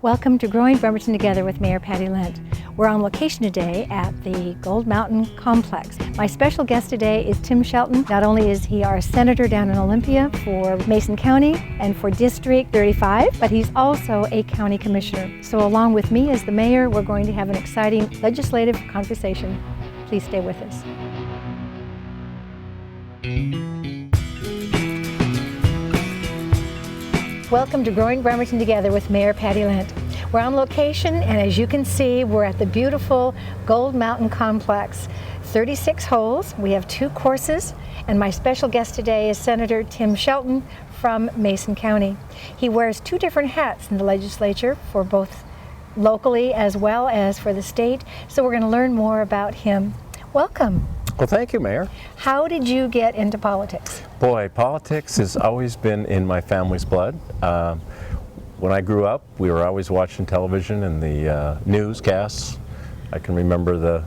Welcome to Growing Bremerton Together with Mayor Patty Lent. We're on location today at the Gold Mountain Complex. My special guest today is Tim Sheldon. Not only is he our senator down in Olympia for Mason County and for District 35, but he's also a county commissioner. So along with me as the mayor, we're going to have an exciting legislative conversation. Please stay with us. Welcome to Growing Bremerton Together with Mayor Patty Lent. We're on location, and as you can see, we're at the beautiful Gold Mountain Complex. 36 holes, we have 2 courses, and my special guest today is Senator Tim Sheldon from Mason County. He wears 2 different hats in the legislature, for both locally as well as for the state, so we're going to learn more about him. Welcome. Well, thank you, Mayor. How did you get into politics? Boy, politics has always been in my family's blood. When I grew up, we were always watching television and the newscasts. I can remember the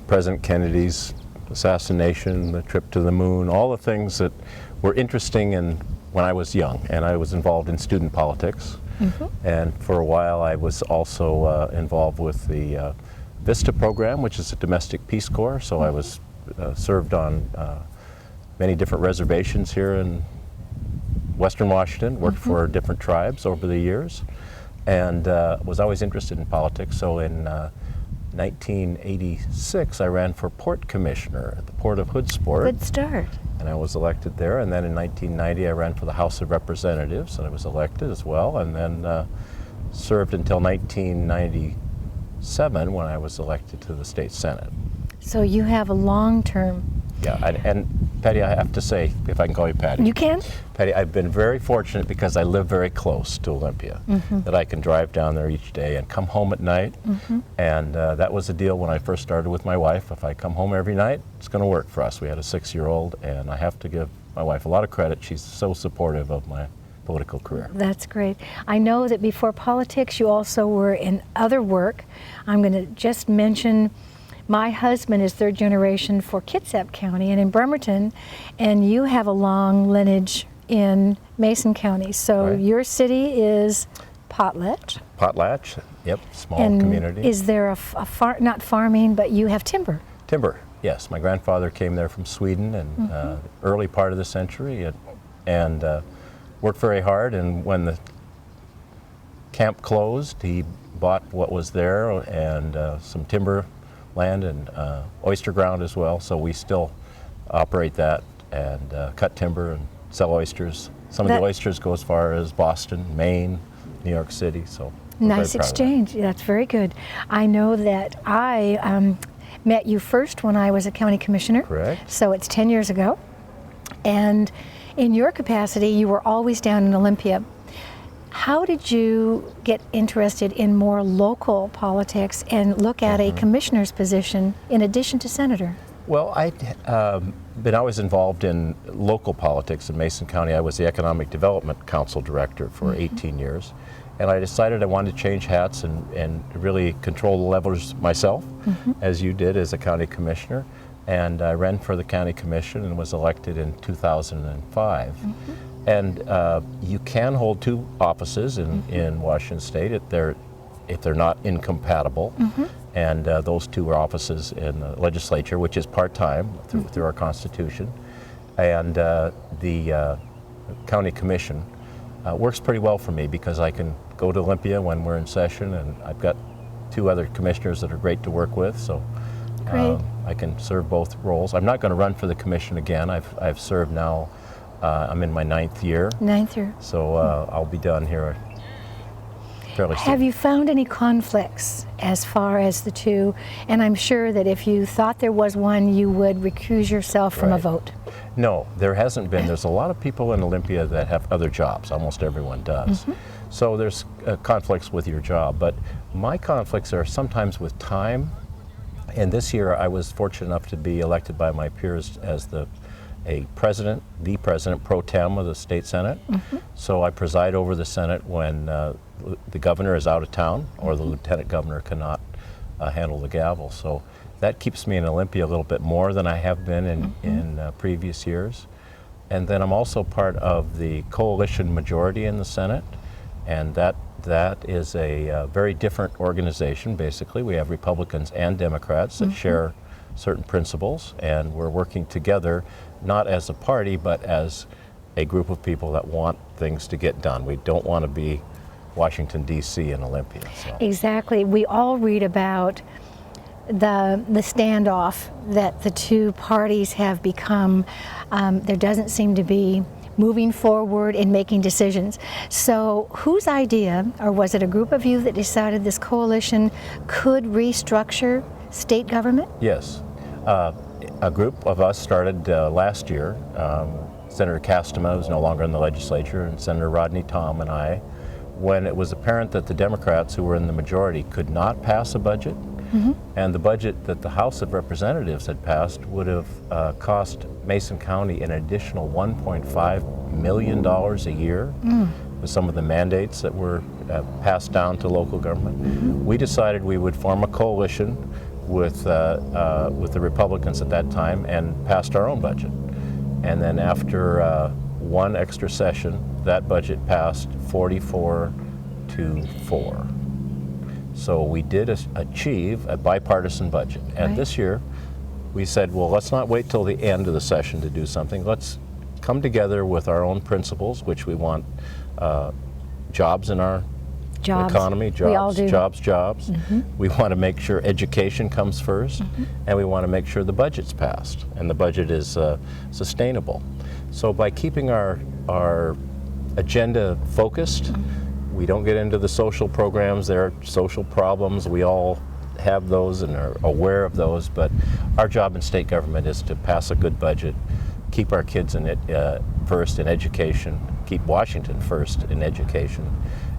President Kennedy's assassination, the trip to the moon, all the things that were interesting when I was young. And I was involved in student politics. And for a while, I was also involved with the VISTA program, which is a domestic Peace Corps. So I was served on many different reservations here in Western Washington, worked for different tribes over the years, and was always interested in politics. So in 1986, I ran for Port Commissioner at the Port of Hoodsport. Good start. And I was elected there. And then in 1990, I ran for the House of Representatives, and I was elected as well, and then served until 1997 when I was elected to the state Senate. So you have a long-term. Yeah, and Patty, I have to say, if I can call you Patty. You can? Patty, I've been very fortunate because I live very close to Olympia, that I can drive down there each day and come home at night. And that was the deal when I first started with my wife. If I come home every night, it's going to work for us. We had a 6-year-old, and I have to give my wife a lot of credit. She's so supportive of my political career. That's great. I know that before politics, you also were in other work. I'm going to just mention my husband is 3rd generation for Kitsap County and in Bremerton, and you have a long lineage in Mason County. So your city is Potlatch. Potlatch, yep, small and community. Is there not farming, but you have timber? Timber, yes. My grandfather came there from Sweden in early part of the century and worked very hard, and when the camp closed, he bought what was there and some timber land and oyster ground as well, so we still operate that and cut timber and sell oysters. Some of the oysters go as far as Boston, Maine, New York City, so nice exchange. That's very good. I know that I met you first when I was a county commissioner. Correct. So it's 10 years ago, and in your capacity, you were always down in Olympia. How did you get interested in more local politics and look at a commissioner's position in addition to senator? Well, I'd been always involved in local politics in Mason County. I was the Economic Development Council Director for 18 years. And I decided I wanted to change hats and really control the levers myself, as you did as a county commissioner. And I ran for the county commission and was elected in 2005. And you can hold 2 offices in Washington State if they're not incompatible. And those 2 are offices in the legislature, which is part-time through our Constitution. And the county commission works pretty well for me because I can go to Olympia when we're in session, and I've got 2 other commissioners that are great to work with. So I can serve both roles. I'm not going to run for the commission again. I've served now. I'm in my 9th year. 9th year. So I'll be done here fairly soon. Have you found any conflicts as far as the 2? And I'm sure that if you thought there was one, you would recuse yourself from a vote. No, there hasn't been. There's a lot of people in Olympia that have other jobs. Almost everyone does. So there's conflicts with your job. But my conflicts are sometimes with time. And this year I was fortunate enough to be elected by my peers as the president pro tem of the state Senate. So I preside over the Senate when the governor is out of town or the lieutenant governor cannot handle the gavel. So that keeps me in Olympia a little bit more than I have been in previous years. And then I'm also part of the coalition majority in the Senate, and that that is a very different organization, basically. We have Republicans and Democrats that share certain principles, and we're working together, not as a party, but as a group of people that want things to get done. We don't want to be Washington, D.C. and Olympia. So. Exactly. We all read about the standoff that the two parties have become. There doesn't seem to be moving forward and making decisions. So whose idea, or was it a group of you that decided this coalition could restructure state government? Yes. A group of us started last year. Senator Castema is no longer in the legislature, and Senator Rodney Tom and I, when it was apparent that the Democrats, who were in the majority, could not pass a budget, and the budget that the House of Representatives had passed would have cost Mason County an additional $1.5 million a year with some of the mandates that were passed down to local government. We decided we would form a coalition with the Republicans at that time and passed our own budget. And then after one extra session, that budget passed 44-4. So we did achieve a bipartisan budget. And this year, we said, well, let's not wait till the end of the session to do something. Let's come together with our own principles, which we want jobs in our economy, jobs. We want to make sure education comes first, and we want to make sure the budget's passed, and the budget is sustainable. So by keeping our agenda focused, we don't get into the social programs. There are social problems. We all have those and are aware of those, but our job in state government is to pass a good budget, keep our kids in it first in education, keep Washington first in education,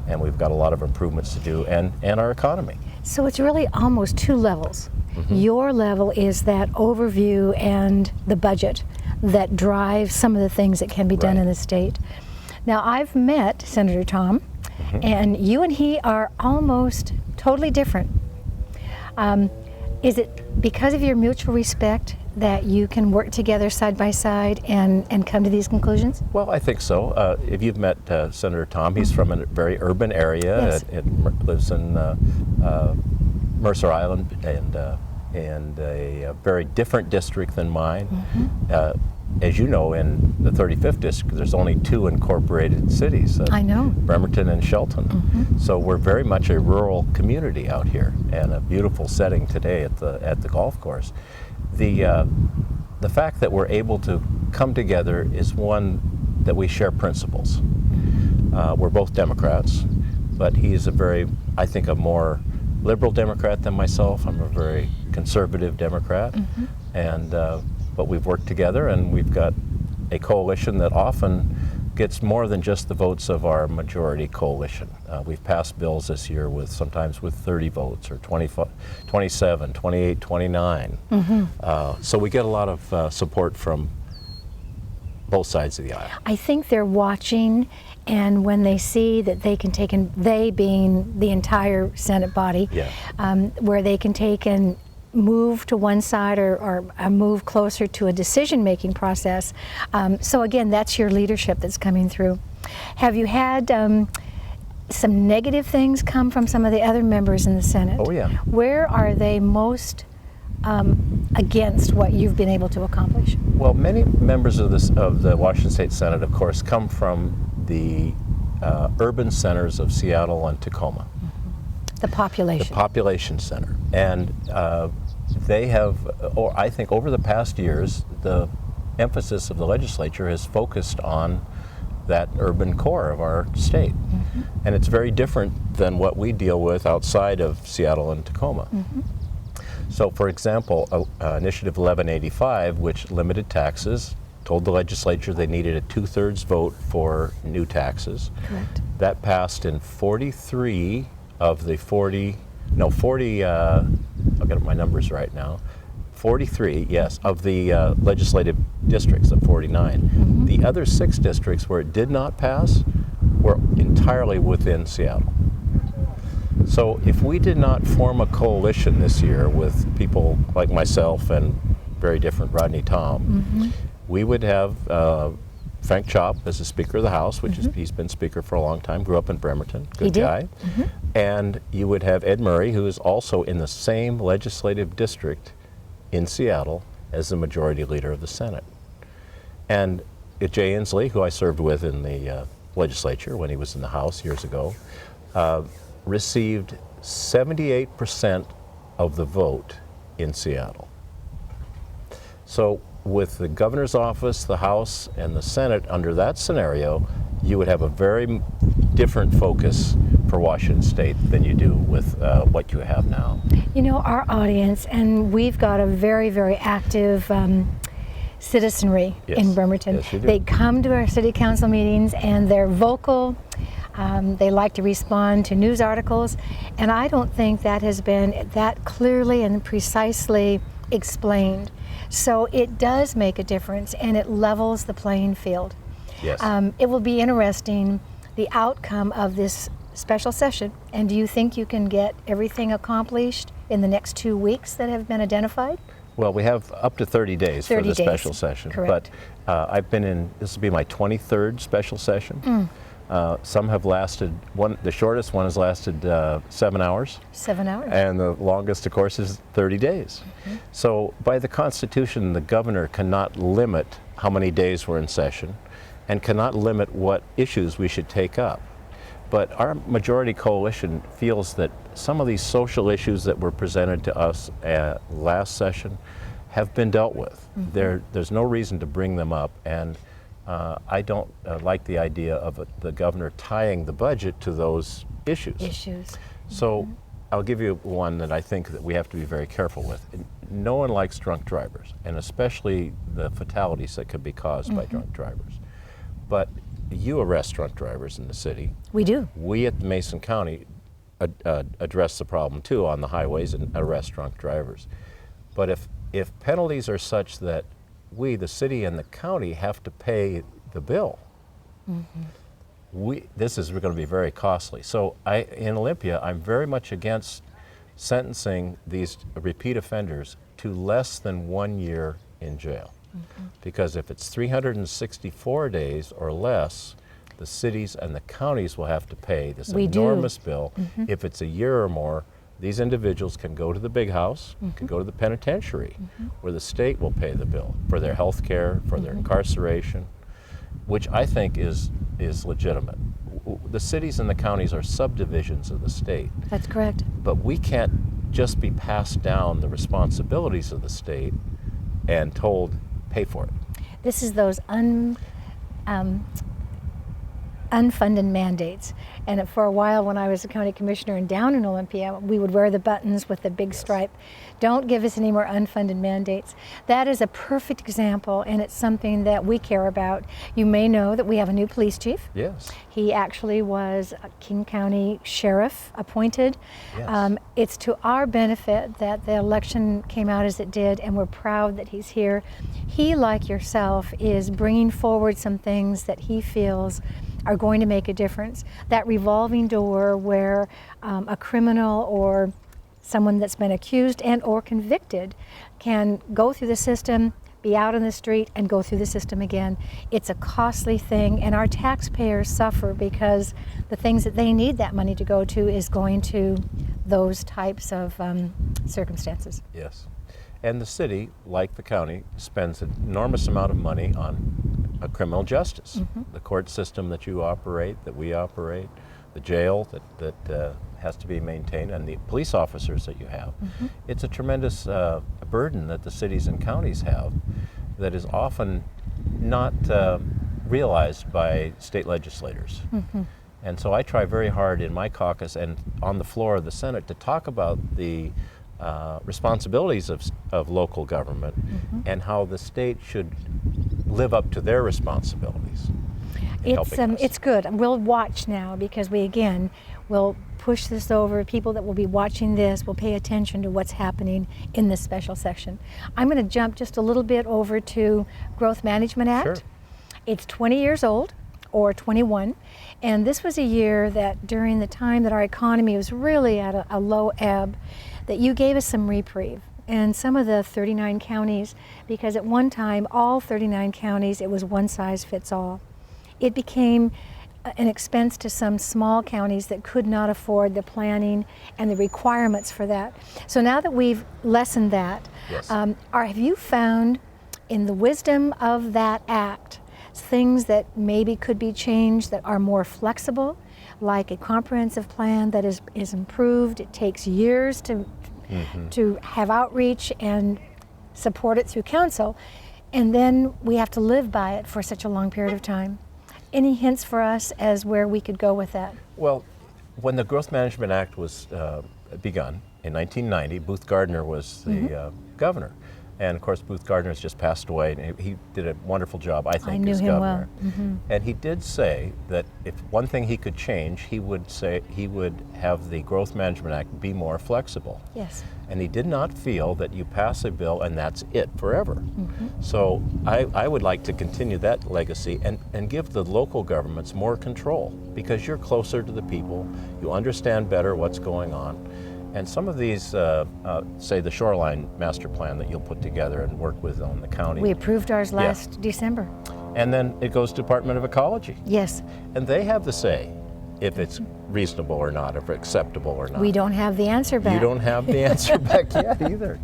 and we've got a lot of improvements to do, and our economy. So it's really almost two levels. Your level is that overview and the budget that drives some of the things that can be done in the state. Now, I've met Senator Tom, and you and he are almost totally different. Is it because of your mutual respect that you can work together side by side and come to these conclusions? Well, I think so. If you've met Senator Tom, he's from a very urban area. Lives in Mercer Island and a very different district than mine. As you know, in the 35th district, there's only two incorporated cities. I know. Bremerton and Sheldon. So we're very much a rural community out here, and a beautiful setting today at the golf course. The fact that we're able to come together is one that we share principles. We're both Democrats, but he's I think, a more liberal Democrat than myself. I'm a very conservative Democrat, but we've worked together, and we've got a coalition that often gets more than just the votes of our majority coalition. We've passed bills this year sometimes with 30 votes, or 27, 28, 29. So we get a lot of support from both sides of the aisle. I think they're watching, and when they see that they can take, and they being the entire Senate body, where they can take and move to one side or move closer to a decision-making process. So again, that's your leadership that's coming through. Have you had some negative things come from some of the other members in the Senate? Oh, yeah. Where are they most against what you've been able to accomplish? Well, many members of the Washington State Senate, of course, come from the urban centers of Seattle and Tacoma. The population. The population center. And they have, or I think over the past years, the emphasis of the legislature has focused on that urban core of our state. And it's very different than what we deal with outside of Seattle and Tacoma. So, for example, Initiative 1185, which limited taxes, told the legislature they needed a 2/3 vote for new taxes. Correct. That passed in 43 of the 40, I'll get my numbers right now, 43, yes, of the legislative districts of 49. The other 6 districts where it did not pass were entirely within Seattle. So if we did not form a coalition this year with people like myself and very different Rodney Tom, we would have Frank Chop as the Speaker of the House, which is, he's been Speaker for a long time, grew up in Bremerton, good guy. And you would have Ed Murray, who is also in the same legislative district in Seattle as the Majority Leader of the Senate. And Jay Inslee, who I served with in the legislature when he was in the House years ago, received 78% of the vote in Seattle. So with the governor's office, the House, and the Senate under that scenario, you would have a very different focus for Washington State than you do with what you have now. You know, our audience, and we've got a very, very active citizenry in Bremerton. Yes, you do. They come to our city council meetings and they're vocal. They like to respond to news articles, and I don't think that has been that clearly and precisely explained. So it does make a difference, and it levels the playing field. Yes. It will be interesting, the outcome of this special session. And do you think you can get everything accomplished in the next 2 weeks that have been identified? Well, we have up to 30 days 30 for the days. special session. Correct. But I've been in, this will be my 23rd special session. Some have lasted, the shortest one has lasted 7 hours. 7 hours. And the longest, of course, is 30 days. So by the Constitution, the governor cannot limit how many days we're in session and cannot limit what issues we should take up. But our majority coalition feels that some of these social issues that were presented to us at last session have been dealt with. There's no reason to bring them up, and I don't like the idea of the governor tying the budget to those issues. So I'll give you one that I think that we have to be very careful with. No one likes drunk drivers, and especially the fatalities that could be caused by drunk drivers. But you arrest drunk drivers in the city. We do. We at Mason County address the problem too on the highways and arrest drunk drivers. But if penalties are such that we, the city and the county, have to pay the bill, this is going to be very costly. So in Olympia, I'm very much against sentencing these repeat offenders to less than 1 year in jail. Because if it's 364 days or less, the cities and the counties will have to pay this enormous bill. If it's a year or more, these individuals can go to the big house, can go to the penitentiary, where the state will pay the bill for their health care, for their incarceration, which I think is legitimate. The cities and the counties are subdivisions of the state. That's correct. But we can't just be passed down the responsibilities of the state and told, pay for it. This is those unfunded mandates. And for a while when I was a county commissioner and down in Olympia, we would wear the buttons with the big stripe. Don't give us any more unfunded mandates. That is a perfect example, and it's something that we care about. You may know that we have a new police chief. Yes. He actually was a King County sheriff appointed. Yes. It's to our benefit that the election came out as it did, and we're proud that he's here. He, like yourself, is bringing forward some things that he feels are going to make a difference. That revolving door where a criminal or someone that's been accused and or convicted can go through the system, be out on the street, and go through the system again. It's a costly thing, and our taxpayers suffer because the things that they need that money to go to is going to those types of circumstances. Yes. And the city, like the county, spends an enormous amount of money on criminal justice. The court system that you operate, that we operate, the jail that has to be maintained, and the police officers that you have. It's a tremendous burden that the cities and counties have that is often not realized by state legislators. And so I try very hard in my caucus and on the floor of the Senate to talk about the responsibilities of local government and how the state should live up to their responsibilities. It's good. We'll watch now because we'll push this over. People that will be watching this will pay attention to what's happening in this special session. I'm going to jump just a little bit over to Growth Management Act. Sure. It's 20 years old, or 21, and this was a year that during the time that our economy was really at a low ebb, that you gave us some reprieve. and some of the 39 counties, because at one time, all 39 counties, it was one size fits all. It became an expense to some small counties that could not afford the planning and the requirements for that. So now that we've lessened that, Yes. have you found in the wisdom of that act things that maybe could be changed that are more flexible, like a comprehensive plan that is improved? It takes years to have outreach and support it through council, and then we have to live by it for such a long period of time. Any hints for us as where we could go with that? Well, when the Growth Management Act was begun in 1990, Booth Gardner was the governor. And of course, Booth Gardner has just passed away, and he did a wonderful job, I think, I knew as him governor. well. And he did say that if one thing he could change, he would have the Growth Management Act be more flexible. Yes. And he did not feel that you pass a bill and that's it forever. So I would like to continue that legacy and give the local governments more control, because you're closer to the people, you understand better what's going on. And some of these, say the shoreline master plan that you'll put together and work with on the county. We approved ours last December. And then it goes to Department of Ecology. Yes. And they have the say if it's reasonable or not, if it's acceptable or not. We don't have the answer back. You don't have the answer back yet either.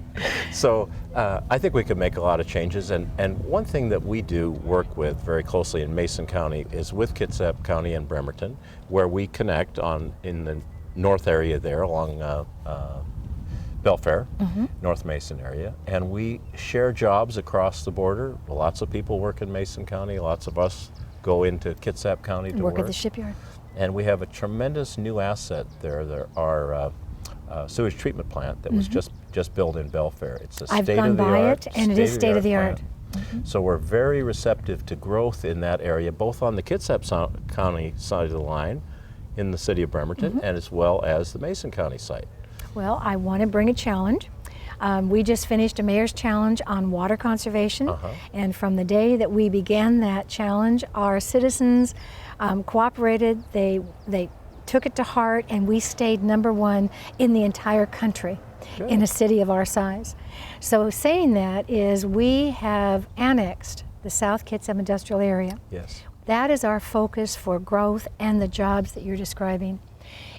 So I think we could make a lot of changes. And one thing that we do work with very closely in Mason County is with Kitsap County and Bremerton, where we connect in the north area there along Belfair, North Mason area, and we share jobs across the border. Lots of people work in Mason County, lots of us go into Kitsap County to work. Work at the shipyard. And we have a tremendous new asset there. There are sewage treatment plant that was just built in Belfair. It's a I've gone by state-of-the-art, it, and it is state-of-the-art. So we're very receptive to growth in that area, both on the Kitsap County side of the line, in the city of Bremerton, and as well as the Mason County site. Well, I want to bring a challenge. We just finished a mayor's challenge on water conservation, and from the day that we began that challenge, our citizens cooperated. They took it to heart, and we stayed #1 in the entire country. Good. In a city of our size. So saying that is, we have annexed the South Kitsap industrial area. Yes. That is our focus for growth and the jobs that you're describing.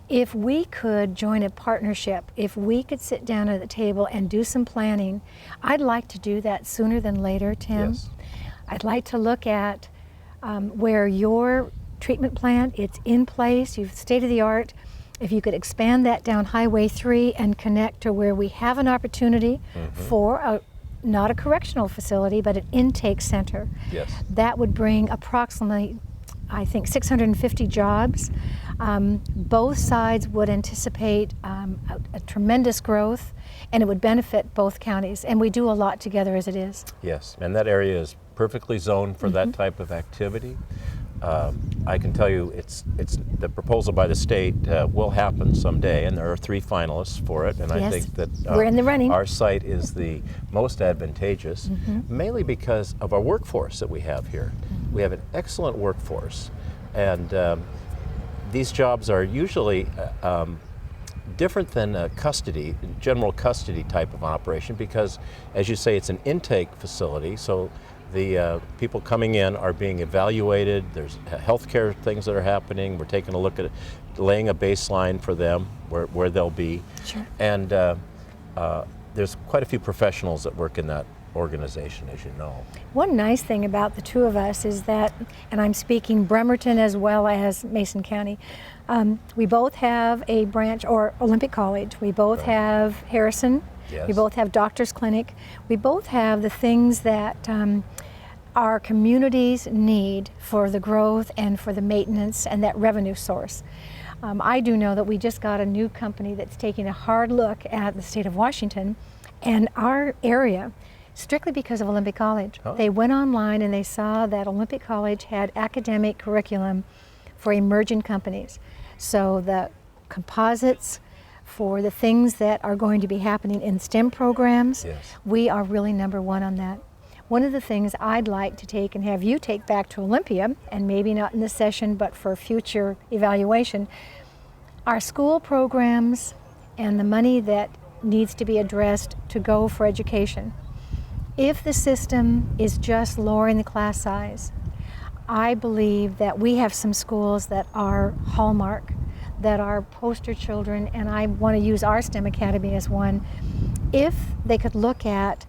If we could join a partnership, if we could sit down at the table and do some planning, I'd like to do that sooner than later, Tim. Yes. I'd like to look at where your treatment plant, it's in place, you've state-of-the-art. If you could expand that down Highway 3 and connect to where we have an opportunity for not a correctional facility, but an intake center. Yes. That would bring approximately, I think, 650 jobs. Both sides would anticipate a tremendous growth, and it would benefit both counties. And we do a lot together as it is. Yes, and that area is perfectly zoned for that type of activity. I can tell you it's the proposal by the state will happen someday, and there are 3 finalists for it, and I think that we're in the running. Our site is the most advantageous, mainly because of our workforce that we have here. We have an excellent workforce, and these jobs are usually different than a general custody type of operation, because, as you say, it's an intake facility, so the people coming in are being evaluated. There's healthcare things that are happening. We're taking a look at it, laying a baseline for them where they'll be. Sure. And there's quite a few professionals that work in that organization, as you know. One nice thing about the two of us is that, and I'm speaking Bremerton as well as Mason County, we both have a branch, or Olympic College. We both have Harrison. Yes. We both have Doctor's Clinic. We both have the things that our communities need for the growth and for the maintenance and that revenue source. I do know that we just got a new company that's taking a hard look at the state of Washington and our area, strictly because of Olympic College. Oh. They went online and they saw that Olympic College had academic curriculum for emerging companies. So the composites, for the things that are going to be happening in STEM programs, we are really #1 on that. One of the things I'd like to take and have you take back to Olympia, and maybe not in this session, but for future evaluation, our school programs and the money that needs to be addressed to go for education. If the system is just lowering the class size, I believe that we have some schools that are hallmark, that are poster children, and I want to use our STEM Academy as one. If they could look at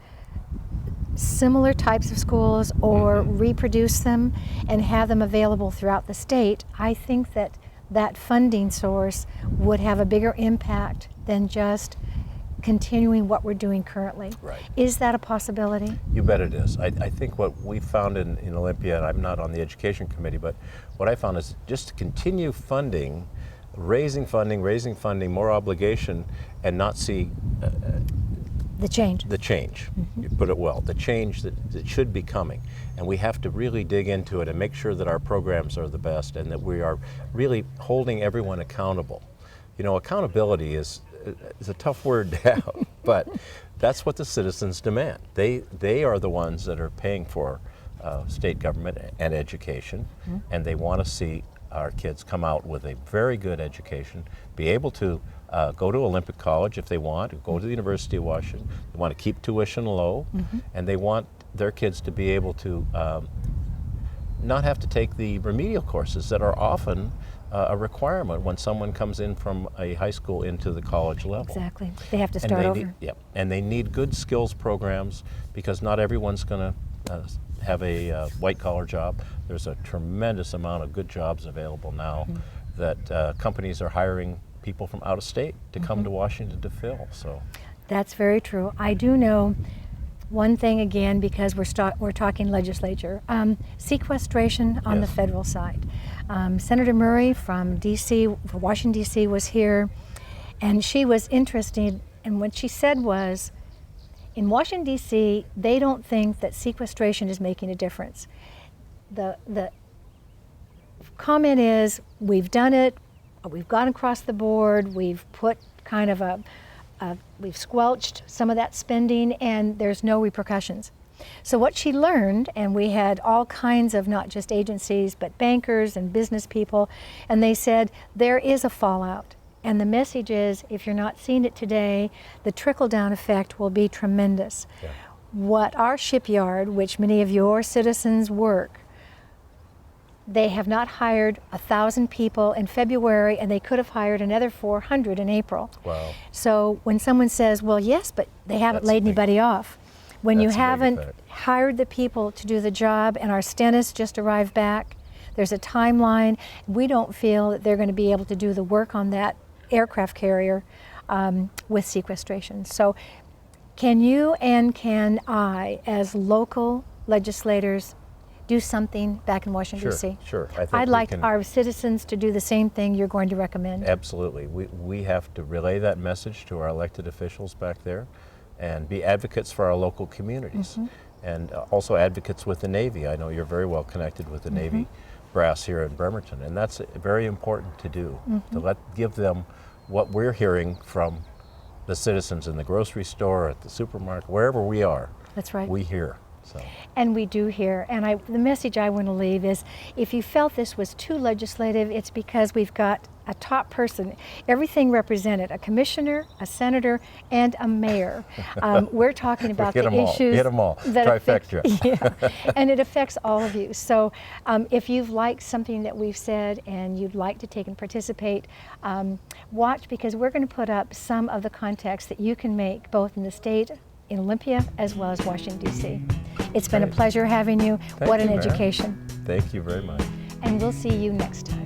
similar types of schools or reproduce them and have them available throughout the state, I think that that funding source would have a bigger impact than just continuing what we're doing currently. Right. Is that a possibility? You bet it is. I think what we found in Olympia, and I'm not on the education committee, but what I found is just to continue funding, raising funding, more obligation, and not see The change. the change. You put it well, the change that should be coming. And we have to really dig into it and make sure that our programs are the best and that we are really holding everyone accountable. You know, accountability is a tough word to have, but that's what the citizens demand. They are the ones that are paying for state government and education, and they want to see our kids come out with a very good education, be able to go to Olympic College if they want, or go to the University of Washington. They want to keep tuition low, and they want their kids to be able to not have to take the remedial courses that are often a requirement when someone comes in from a high school into the college level. Exactly. They have to start over. And they need good skills programs because not everyone's going to have a white-collar job. There's a tremendous amount of good jobs available now that companies are hiring people from out of state to come to Washington to fill. So that's very true. I do know one thing again, because we're talking legislature, sequestration on the federal side. Senator Murray from D.C., Washington D.C. was here, and she was interested, and what she said was, in Washington D.C., they don't think that sequestration is making a difference. The comment is, we've done it, we've gone across the board, we've put kind of we've squelched some of that spending, and there's no repercussions. So what she learned, and we had all kinds of not just agencies, but bankers and business people, and they said there is a fallout. And the message is, if you're not seeing it today, the trickle-down effect will be tremendous. Yeah. What our shipyard, which many of your citizens work, they have not hired 1,000 people in February, and they could have hired another 400 in April. Wow. So when someone says, well, yes, but they haven't That's laid big. anybody off, when you That's a big haven't effect. hired the people to do the job, and our stenists just arrived back, there's a timeline, we don't feel that they're going to be able to do the work on that aircraft carrier with sequestration. So can you and can I, as local legislators, do something back in Washington, D.C.? Sure. I think I'd we like can- our citizens to do the same thing you're going to recommend. Absolutely. We have to relay that message to our elected officials back there and be advocates for our local communities and also advocates with the Navy. I know you're very well connected with the Navy brass here in Bremerton, and that's very important to do, to give them what we're hearing from the citizens in the grocery store, at the supermarket, wherever we are. That's right. We hear. So. And we do here. And the message I want to leave is, if you felt this was too legislative, it's because we've got a top person, everything represented, a commissioner, a senator, and a mayor. We're talking about the issues. Hit them all. That Trifecta. And it affects all of you. So if you've liked something that we've said and you'd like to take and participate, watch, because we're going to put up some of the contacts that you can make both in the state, in Olympia, as well as Washington, D.C. It's been a pleasure having you. Thank What an you, Mary. education. Thank you very much. And we'll see you next time.